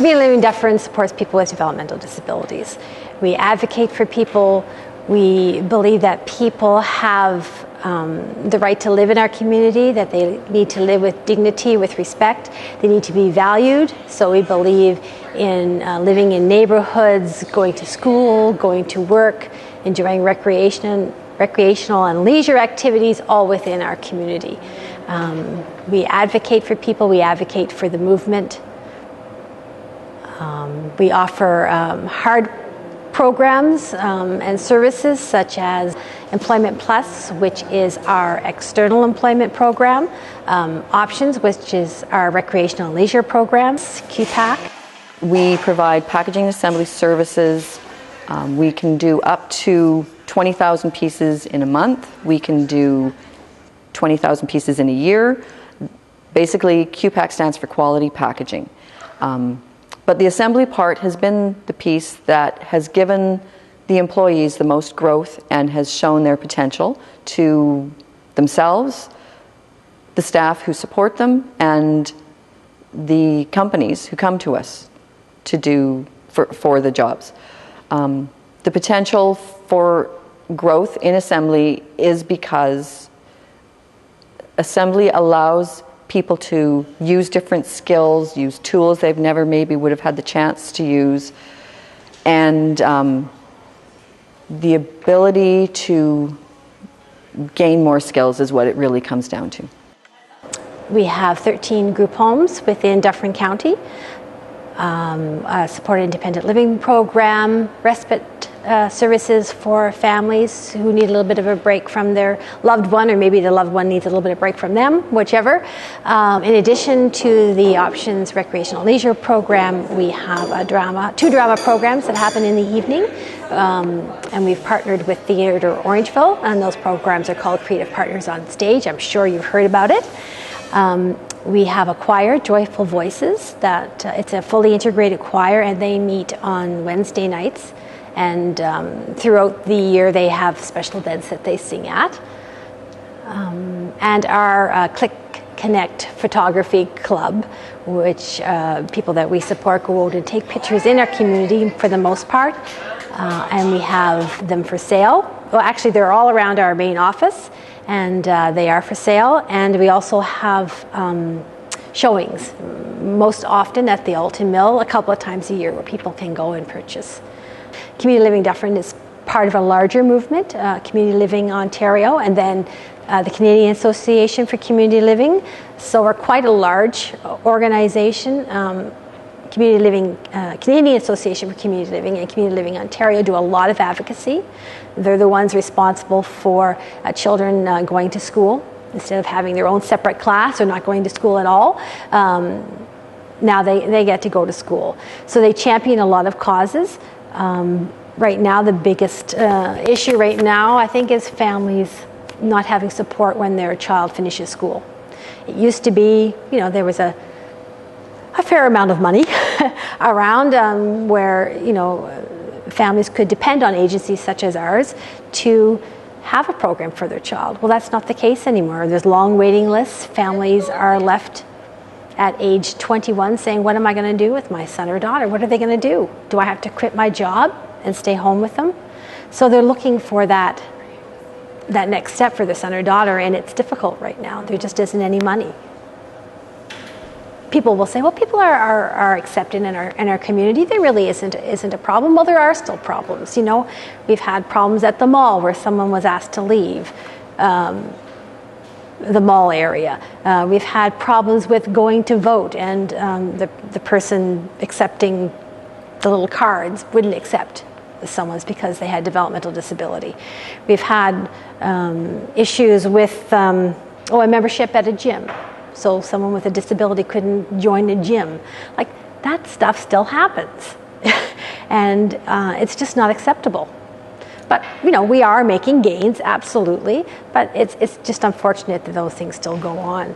Community Living Dufferin supports people with developmental disabilities. We advocate for people. We believe that people have the right to live in our community, that they need to live with dignity, with respect. They need to be valued. So we believe in living in neighborhoods, going to school, going to work, enjoying recreational and leisure activities, all within our community. We advocate for people. We advocate for the movement. We offer hard programs and services such as Employment Plus, which is our external employment program, Options, which is our recreational and leisure programs, QPAC. We provide packaging assembly services. We can do up to 20,000 pieces in a month. We can do 20,000 pieces in a year. Basically, QPAC stands for quality packaging. But the assembly part has been the piece that has given the employees the most growth and has shown their potential to themselves, the staff who support them, and the companies who come to us to do for the jobs. The potential for growth in assembly is because assembly allows people to use different skills, use tools they've never maybe would have had the chance to use, and the ability to gain more skills is what it really comes down to. We have 13 group homes within Dufferin County, a supported independent living program, respite services for families who need a little bit of a break from their loved one, or maybe the loved one needs a little bit of break from them, whichever. In addition to the Options Recreational Leisure program, we have two drama programs that happen in the evening, and we've partnered with Theatre Orangeville, and those programs are called Creative Partners on Stage. I'm sure you've heard about it. We have a choir, Joyful Voices, that it's a fully integrated choir, and they meet on Wednesday nights. And throughout the year, they have special events that they sing at. And our Click Connect Photography Club, which people that we support go out and take pictures in our community for the most part. And we have them for sale. Well, actually, they're all around our main office, and they are for sale. And we also have showings, most often at the Alton Mill, a couple of times a year, where people can go and purchase. Community Living Dufferin is part of a larger movement, Community Living Ontario, and then the Canadian Association for Community Living. So we're quite a large organization. Canadian Association for Community Living and Community Living Ontario do a lot of advocacy. They're the ones responsible for children going to school instead of having their own separate class or not going to school at all. Now they get to go to school. So they champion a lot of causes. Right now, the biggest issue right now, I think, is families not having support when their child finishes school. It used to be, there was a fair amount of money around where, families could depend on agencies such as ours to have a program for their child. Well, that's not the case anymore. There's long waiting lists. Families are left at age 21 saying, what am I going to do with my son or daughter? What are they going to do? Do I have to quit my job and stay home with them? So they're looking for that next step for their son or daughter, and it's difficult right now. There just isn't any money. People will say, well, people are accepted in our community. There really isn't a problem. Well, there are still problems. We've had problems at the mall where someone was asked to leave. The mall area. We've had problems with going to vote, and the person accepting the little cards wouldn't accept someone's because they had developmental disability. We've had issues with a membership at a gym. So someone with a disability couldn't join a gym. Like, that stuff still happens. And it's just not acceptable. But, we are making gains, absolutely, but it's just unfortunate that those things still go on.